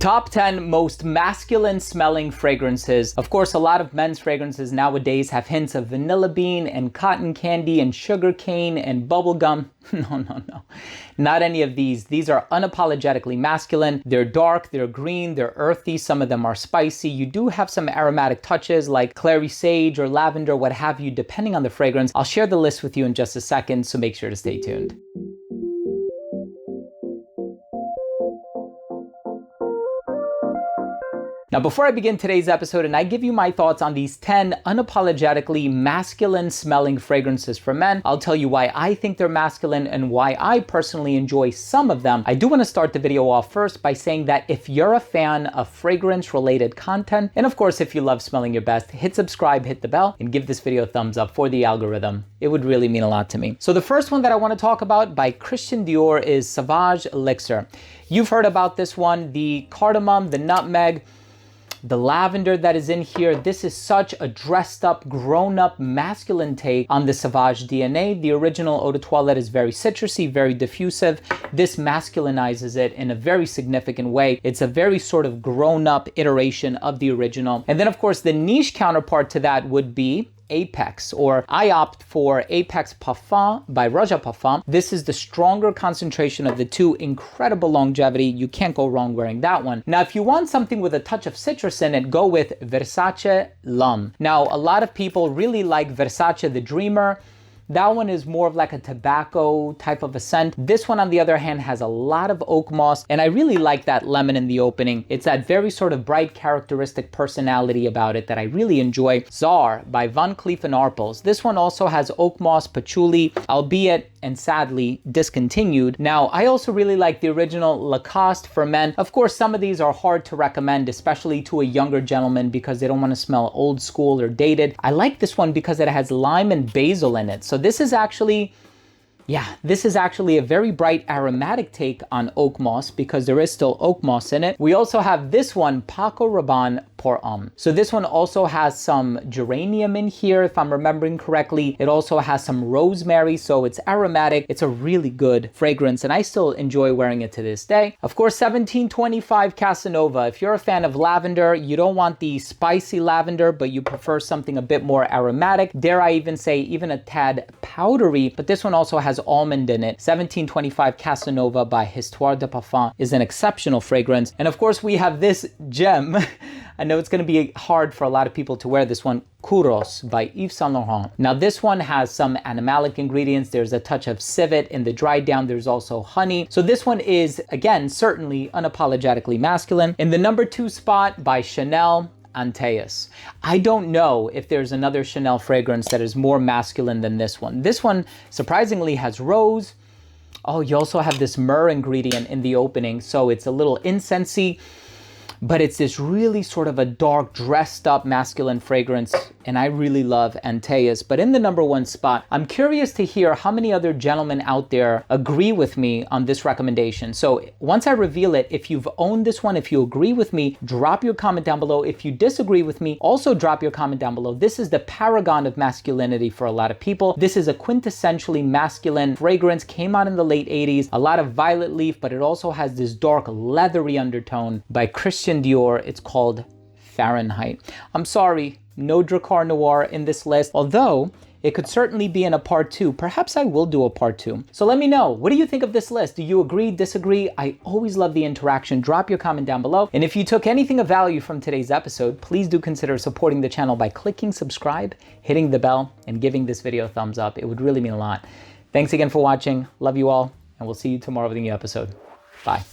Top 10 most masculine smelling fragrances. Of course, a lot of men's fragrances nowadays have hints of vanilla bean and cotton candy and sugar cane and bubble gum. No. Not any of these. These are unapologetically masculine. They're dark, they're green, they're earthy. Some of them are spicy. You do have some aromatic touches like clary sage or lavender, what have you, depending on the fragrance. I'll share the list with you in just a second, so make sure to stay tuned. Now, before I begin today's episode and I give you my thoughts on these 10 unapologetically masculine smelling fragrances for men, I'll tell you why I think they're masculine and why I personally enjoy some of them. I do want to start the video off first by saying that if you're a fan of fragrance related content, and of course, if you love smelling your best, hit subscribe, hit the bell, and give this video a thumbs up for the algorithm. It would really mean a lot to me. So the first one that I want to talk about by Christian Dior is Sauvage Elixir. You've heard about this one, the cardamom, the nutmeg, the lavender that is in here. This is such a dressed up, grown up, masculine take on the Sauvage DNA. The original eau de toilette is very citrusy, very diffusive. This masculinizes it in a very significant way. It's a very sort of grown up iteration of the original. And then of course, the niche counterpart to that would be Apex, or I opt for Apex Parfum by Roja Parfum. This is the stronger concentration of the two, incredible longevity. You can't go wrong wearing that one. Now, if you want something with a touch of citrus in it, go with Versace L'Homme. Now, a lot of people really like Versace the Dreamer. That one is more of like a tobacco type of a scent. This one, on the other hand, has a lot of oak moss, and I really like that lemon in the opening. It's that very sort of bright, characteristic personality about it that I really enjoy. Czar by Van Cleef & Arpels. This one also has oak moss, patchouli, albeit and sadly discontinued. Now, I also really like the original Lacoste for men. Of course, some of these are hard to recommend, especially to a younger gentleman because they don't want to smell old school or dated. I like this one because it has lime and basil in it. So this is actually a very bright aromatic take on oak moss because there is still oak moss in it. We also have this one, Paco Rabanne Pour Homme. So this one also has some geranium in here, if I'm remembering correctly. It also has some rosemary, so it's aromatic. It's a really good fragrance, and I still enjoy wearing it to this day. Of course, 1725 Casanova. If you're a fan of lavender, you don't want the spicy lavender, but you prefer something a bit more aromatic. Dare I even say even a tad powdery, but this one also has almond in it. 1725 Casanova by Histoire de Parfum is an exceptional fragrance. And of course, we have this gem. I know it's going to be hard for a lot of people to wear this one, Kouros by Yves Saint Laurent. Now, this one has some animalic ingredients. There's a touch of civet in the dry down. There's also honey. So this one is, again, certainly unapologetically masculine. In the number 2 spot by Chanel, Antaeus. I don't know if there's another Chanel fragrance that is more masculine than this one. This one surprisingly has rose. Oh, you also have this myrrh ingredient in the opening, so it's a little incensey, but it's this really sort of a dark, dressed up masculine fragrance, and I really love Antaeus. But in the number 1 spot, I'm curious to hear how many other gentlemen out there agree with me on this recommendation. So once I reveal it, if you've owned this one, if you agree with me, drop your comment down below. If you disagree with me, also drop your comment down below. This is the paragon of masculinity for a lot of people. This is a quintessentially masculine fragrance, came out in the late 80s, a lot of violet leaf, but it also has this dark leathery undertone by Christian Dior. It's called Fahrenheit. I'm sorry, no Drakkar Noir in this list, although it could certainly be in a part 2. Perhaps I will do a part 2. So let me know, what do you think of this list? Do you agree, disagree? I always love the interaction. Drop your comment down below. And if you took anything of value from today's episode, please do consider supporting the channel by clicking subscribe, hitting the bell, and giving this video a thumbs up. It would really mean a lot. Thanks again for watching. Love you all, and we'll see you tomorrow with a new episode. Bye.